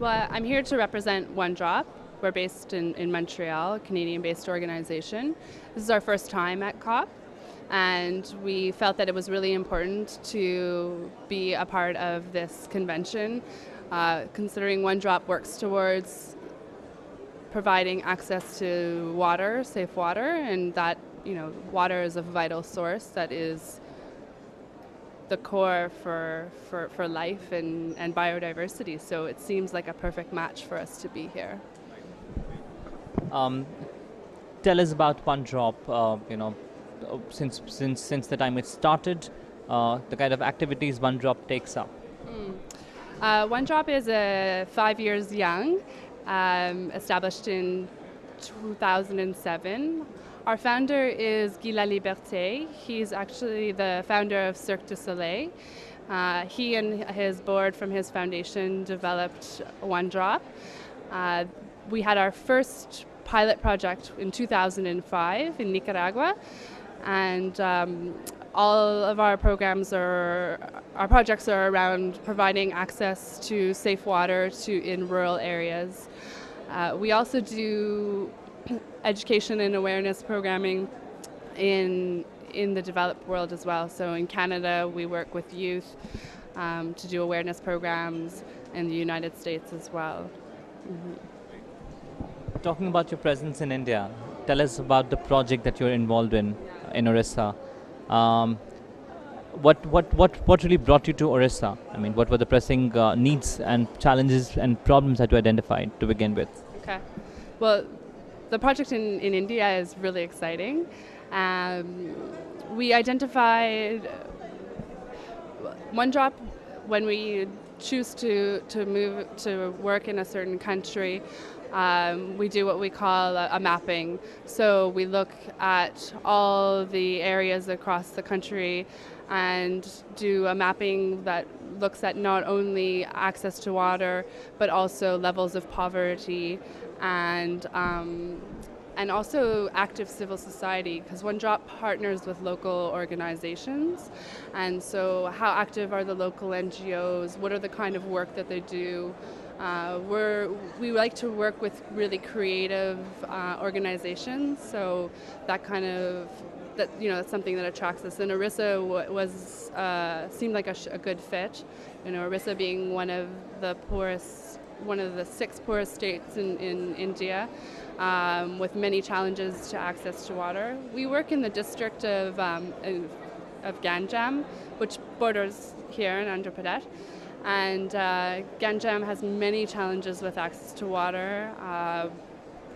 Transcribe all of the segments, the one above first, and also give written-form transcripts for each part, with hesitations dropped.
Well, I'm here to represent One Drop. We're based in Montreal, a Canadian-based organization. This is our first time at COP, and we felt that it was really important to be a part of this convention, considering One Drop works towards providing access to water, safe water, and that water is a vital source that is the core for life and biodiversity. So it seems like a perfect match for us to be here. Um, Tell us about One Drop. Since the time it started, the kind of activities One Drop takes up. One Drop is 5 years young, established in 2007. Our founder is Guy Laliberté. He's actually the founder of Cirque du Soleil. He and his board from his foundation developed One Drop. We had our first pilot project in 2005 in Nicaragua, and all of our projects are around providing access to safe water in rural areas. We also do education and awareness programming in the developed world as well. So in Canada, we work with youth to do awareness programs, in the United States as well. Talking about your presence in India, tell us about the project that you're involved in Orissa. What really brought you to Orissa? I mean, what were the pressing needs and challenges and problems that you identified to begin with? Okay. Well, the project in India is really exciting. We identified One Drop when we choose to move to work in a certain country. We do what we call a mapping. So we look at all the areas across the country and do a mapping that looks at not only access to water, but also levels of poverty and also active civil society, because One Drop partners with local organizations. And so how active are the local NGOs? What are the kind of work that they do? We like to work with really creative organizations, so that's something that attracts us. And Orissa seemed like a good fit. Orissa being one of the 6 poorest states in India, with many challenges to access to water. We work in the district of Ganjam, which borders here in Andhra Pradesh. And Ganjam has many challenges with access to water.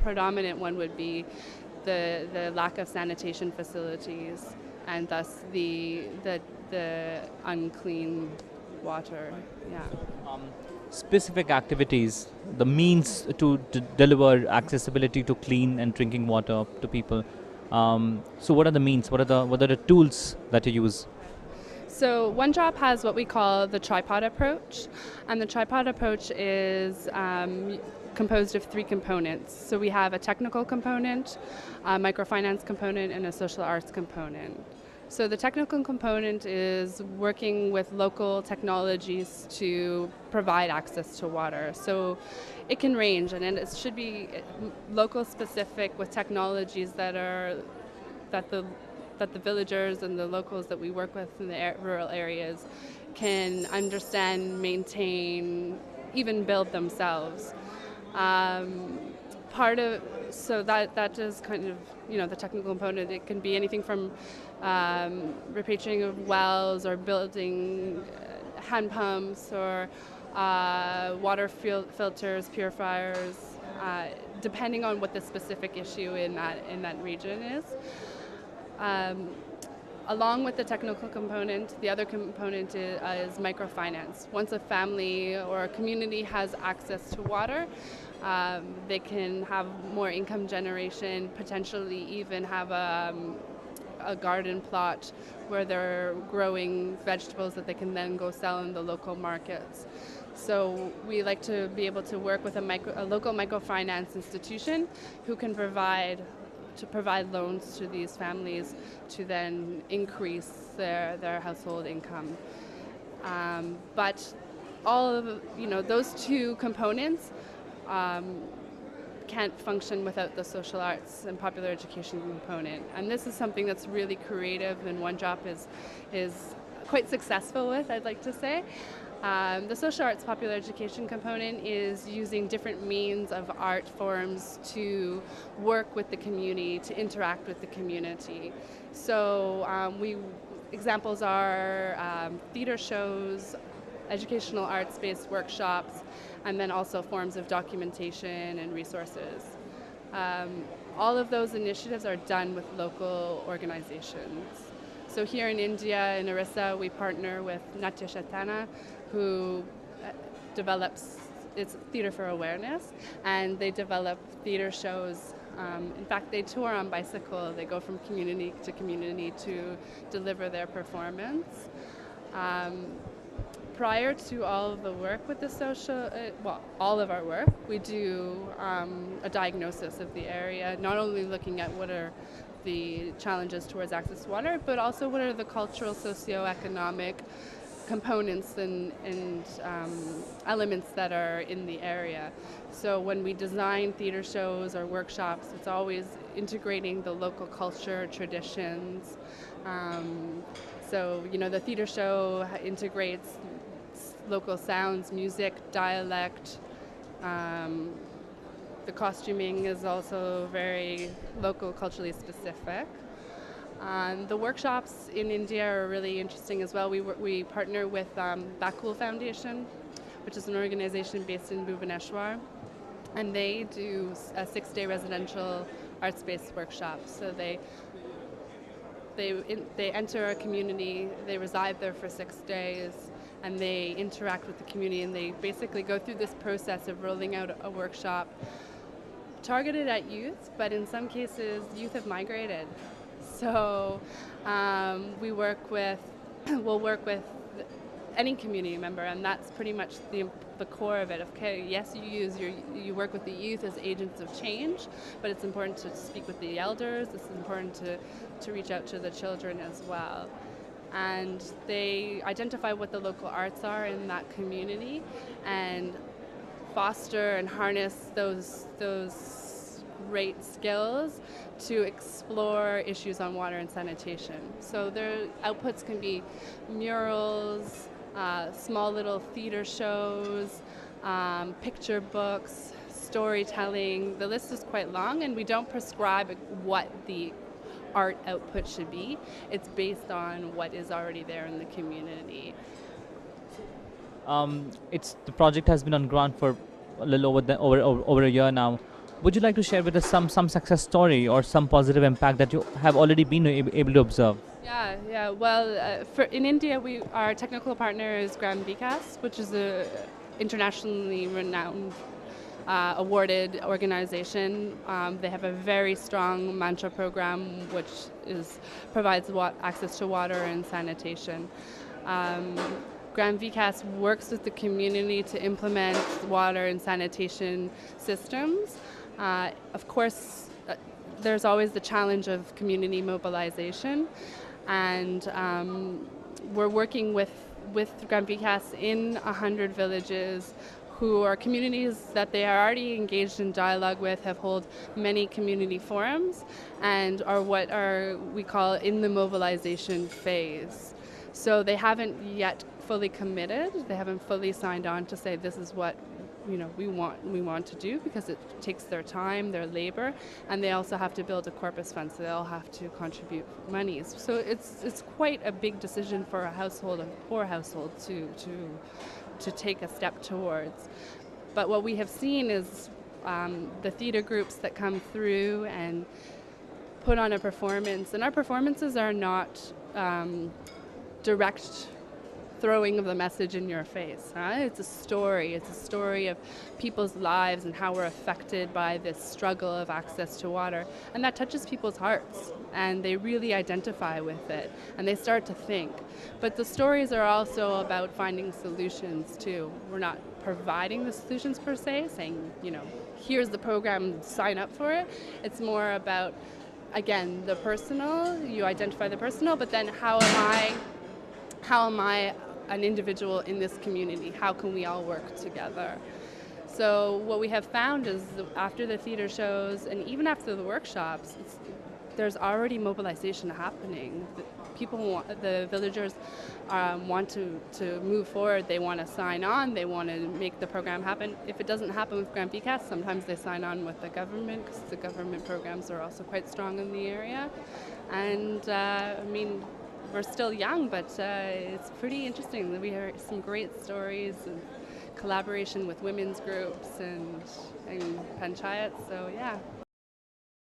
Predominant one would be the lack of sanitation facilities, and thus the unclean water. Yeah. Specific activities, the means to deliver accessibility to clean and drinking water to people. So what are the means? What are the tools that you use? So One Drop has what we call the tripod approach, and the tripod approach is composed of 3 components. So we have a technical component, a microfinance component, and a social arts component. So the technical component is working with local technologies to provide access to water. So it can range, and it should be local specific with technologies that the villagers and the locals that we work with in the rural areas can understand, maintain, even build themselves. So that is kind of the technical component. It can be anything from repatriating of wells or building hand pumps or water filters, purifiers, depending on what the specific issue in that region is. Along with the technical component, the other component is microfinance. Once a family or a community has access to water, they can have more income generation, potentially even have a garden plot where they're growing vegetables that they can then go sell in the local markets. So we like to be able to work with a local microfinance institution who can provide loans to these families to then increase their household income. But all of those two components can't function without the social arts and popular education component. And this is something that's really creative and One Drop is quite successful with, I'd like to say. The social arts popular education component is using different means of art forms to work with the community, to interact with the community. So examples are theater shows, educational arts-based workshops, and then also forms of documentation and resources. All of those initiatives are done with local organizations. So here in India, in Orissa, we partner with Natya Shatana, who develops, it's Theatre for Awareness, and they develop theater shows. In fact, they tour on bicycle. They go from community to deliver their performance. Prior to all of the work with the social, all of our work, we do a diagnosis of the area, not only looking at what are the challenges towards access to water, but also what are the cultural, socioeconomic components and elements that are in the area. So when we design theater shows or workshops, it's always integrating the local culture, traditions. So the theater show integrates local sounds, music, dialect. The costuming is also very local, culturally specific. The workshops in India are really interesting as well. We partner with Bakul Foundation, which is an organization based in Bhubaneswar, and they do a 6-day residential arts-based workshop. So they enter a community, they reside there for 6 days, and they interact with the community, and they basically go through this process of rolling out a workshop targeted at youth, but in some cases youth have migrated. So we'll work with any community member, and that's pretty much the core of it. Okay, yes, you work with the youth as agents of change, but it's important to speak with the elders. It's important to reach out to the children as well. And they identify what the local arts are in that community and foster and harness those great skills to explore issues on water and sanitation. So their outputs can be murals, small little theater shows, picture books, storytelling. The list is quite long, and we don't prescribe what the art output should be. It's based on what is already there in the community. The project has been on ground for a little over a year now. Would you like to share with us some success story or some positive impact that you have already been able to observe? Yeah. Well, in India, our technical partner is Gram Vikas, which is a internationally renowned awarded organization. They have a very strong mantra program which provides access to water and sanitation. Gram Vikas works with the community to implement water and sanitation systems. Of course, there's always the challenge of community mobilization, and we're working with Gram Vikas in 100 villages who are communities that they are already engaged in dialogue with, have held many community forums, and are what we call in the mobilization phase. So they haven't yet fully committed, they haven't fully signed on to say this is what we want to do, because it takes their time, their labor, and they also have to build a corpus fund, so they'll have to contribute monies. So it's quite a big decision for a poor household to take a step towards. But what we have seen is the theater groups that come through and put on a performance, and our performances are not direct throwing of the message in your face. It's a story. It's a story of people's lives and how we're affected by this struggle of access to water. And that touches people's hearts, and they really identify with it, and they start to think. But the stories are also about finding solutions too. We're not providing the solutions per se, saying, here's the program, sign up for it. It's more about, again, the personal. You identify the personal, but then how am I an individual in this community? How can we all work together? So what we have found is after the theater shows and even after the workshops, there's already mobilization happening. The villagers want to move forward. They want to sign on. They want to make the program happen. If it doesn't happen with Grand PCAS, sometimes they sign on with the government because the government programs are also quite strong in the area. And I mean, we're still young, but it's pretty interesting. We hear some great stories and collaboration with women's groups and panchayats. So yeah.